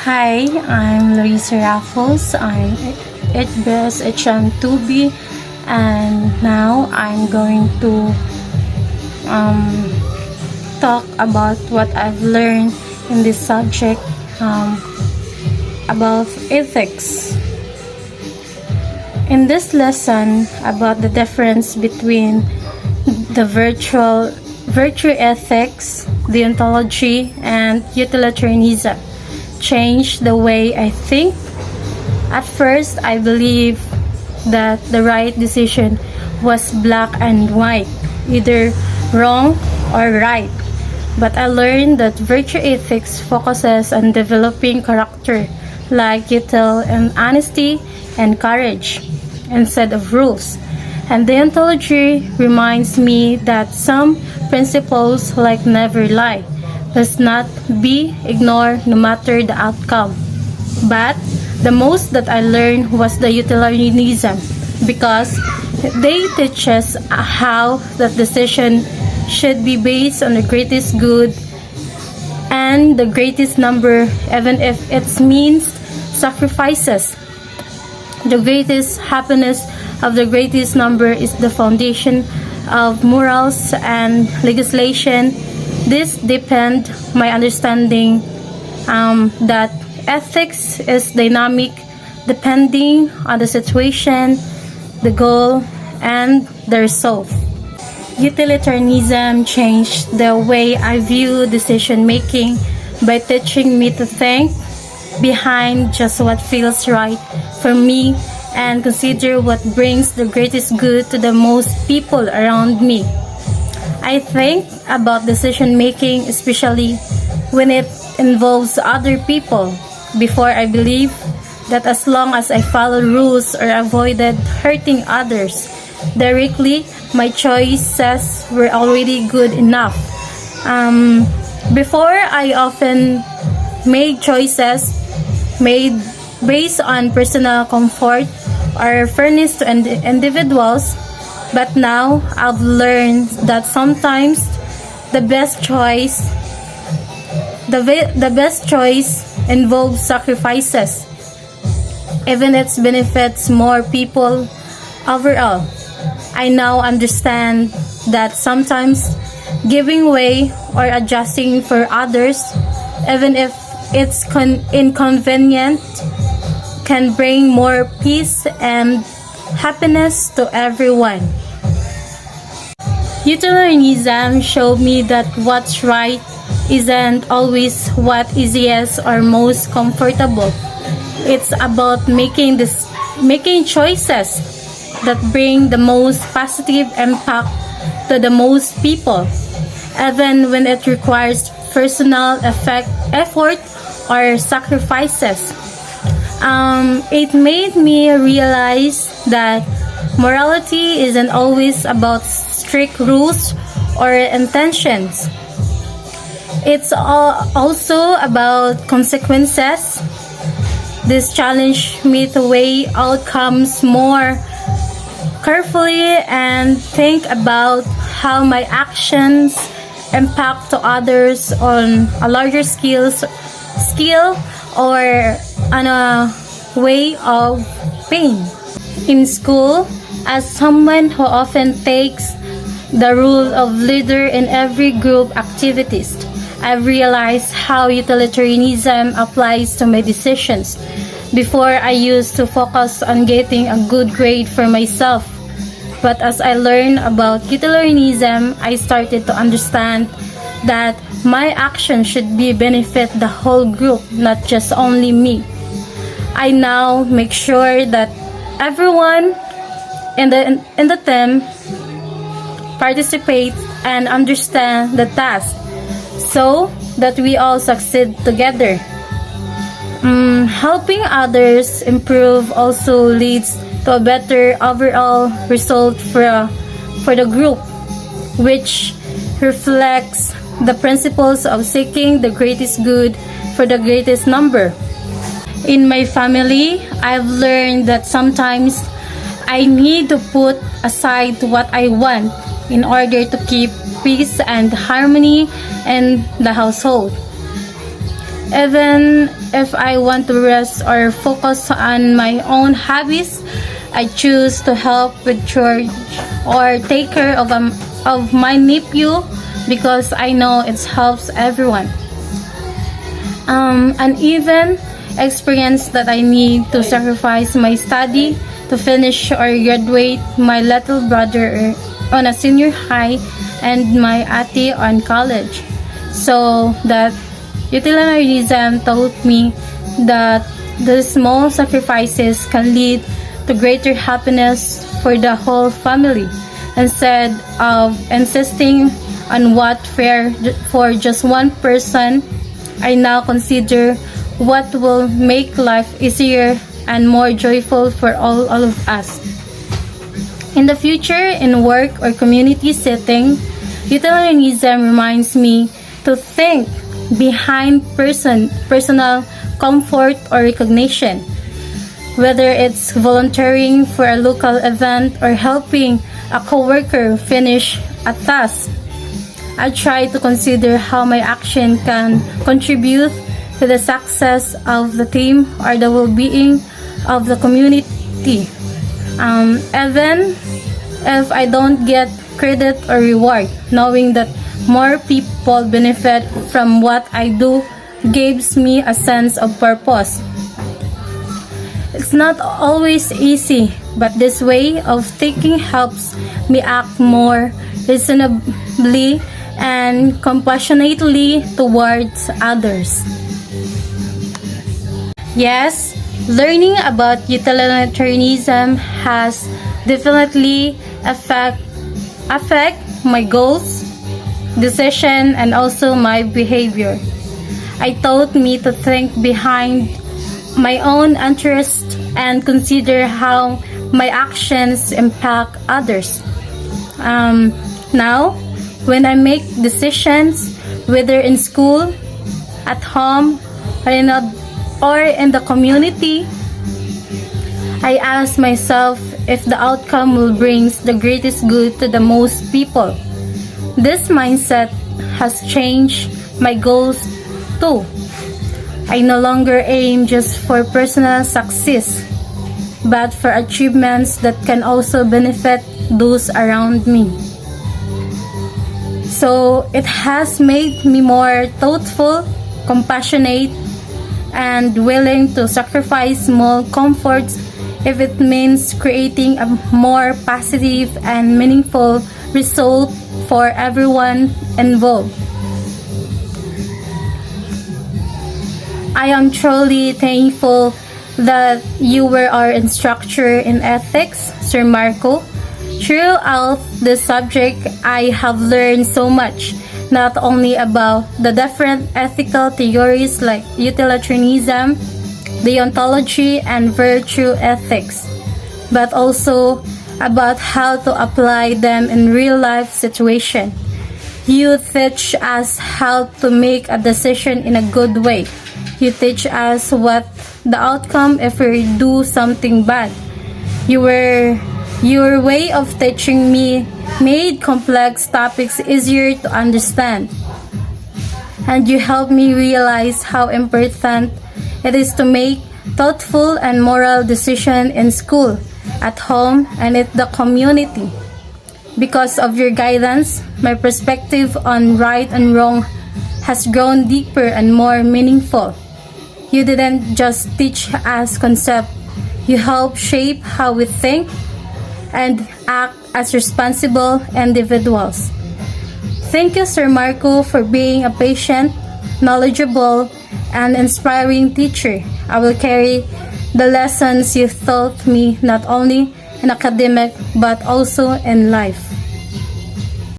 Hi, I'm Luisa Raffles. I'm HBS HM2B, and now I'm going to talk about what I've learned in this subject about ethics. In this lesson about the difference between the virtue ethics, deontology, and utilitarianism changed the way I think. At first, I believed that the right decision was black and white, either wrong or right. But I learned that virtue ethics focuses on developing character, like util and honesty and courage, instead of rules. And deontology reminds me that some principles, like never lie, must not be ignored no matter the outcome. But the most that I learned was the utilitarianism, because they teach us how that decision should be based on the greatest good and the greatest number, even if it means sacrifices. The greatest happiness of the greatest number is the foundation of morals and legislation. This deepened my understanding that ethics is dynamic depending on the situation, the goal, and the result. Utilitarianism changed the way I view decision making by teaching me to think behind just what feels right for me and consider what brings the greatest good to the most people around me. I think about decision making, especially when it involves other people, before I believe that as long as I follow rules or avoided hurting others directly, my choices were already good enough. Before, I often made choices made based on personal comfort or fairness to individuals, but now I've learned that sometimes the best choice involves sacrifices, even if it benefits more people overall. I now understand that sometimes giving way or adjusting for others, even if it's inconvenient, can bring more peace and happiness to everyone. Utilitarianism showed me that what's right isn't always what easiest or most comfortable. It's about making choices that bring the most positive impact to the most people, even when it requires personal effort or sacrifices. It made me realize that morality isn't always about strict rules or intentions. It's also about consequences. This challenged me to weigh outcomes more carefully and think about how my actions impact to others on a larger scale or on a way of pain. In school, as someone who often takes the role of leader in every group activities, I've realized how utilitarianism applies to my decisions. Before, I used to focus on getting a good grade for myself. But as I learned about utilitarianism, I started to understand that my action should be benefit the whole group, not just only me. I now make sure that everyone in the team participates and understand the task, so that we all succeed together. Helping others improve also leads to a better overall result for the group, which reflects the principles of seeking the greatest good for the greatest number. In my family, I've learned that sometimes I need to put aside what I want in order to keep peace and harmony in the household. Even if I want to rest or focus on my own hobbies, I choose to help with church or take care of my nephew because I know it helps everyone. An even experience that I need to sacrifice my study to finish or graduate my little brother on a senior high and my ate on college. So that utilitarianism taught me that the small sacrifices can lead to greater happiness for the whole family instead of insisting on what fair for just one person. I now consider what will make life easier and more joyful for all of us. In the future, in work or community setting, utilitarianism reminds me to think behind personal comfort or recognition. Whether it's volunteering for a local event or helping a coworker finish a task, I try to consider how my action can contribute to the success of the team or the well-being of the community. Even if I don't get credit or reward, knowing that more people benefit from what I do gives me a sense of purpose. It's not always easy, but this way of thinking helps me act more reasonably and compassionately towards others. Yes, learning about utilitarianism has definitely affect my goals, decision, and also my behavior. It taught me to think behind my own interest and consider how my actions impact others. Now, when I make decisions, whether in school, at home, or in the community, I ask myself if the outcome will bring the greatest good to the most people. This mindset has changed my goals too. I no longer aim just for personal success, but for achievements that can also benefit those around me. So it has made me more thoughtful, compassionate, and willing to sacrifice small comforts if it means creating a more positive and meaningful result for everyone involved. I am truly thankful that you were our instructor in ethics, Sir Marco. Throughout this subject, I have learned so much, not only about the different ethical theories like utilitarianism, deontology, and virtue ethics, but also about how to apply them in real life situations. You teach us how to make a decision in a good way. You teach us what the outcome if we do something bad. Your way of teaching me made complex topics easier to understand. And you helped me realize how important it is to make thoughtful and moral decisions in school, at home, and in the community. Because of your guidance, my perspective on right and wrong has grown deeper and more meaningful. You didn't just teach us concepts, you helped shape how we think and act as responsible individuals. Thank you, Sir Marco, for being a patient, knowledgeable, and inspiring teacher. I will carry the lessons you taught me not only in academic but also in life.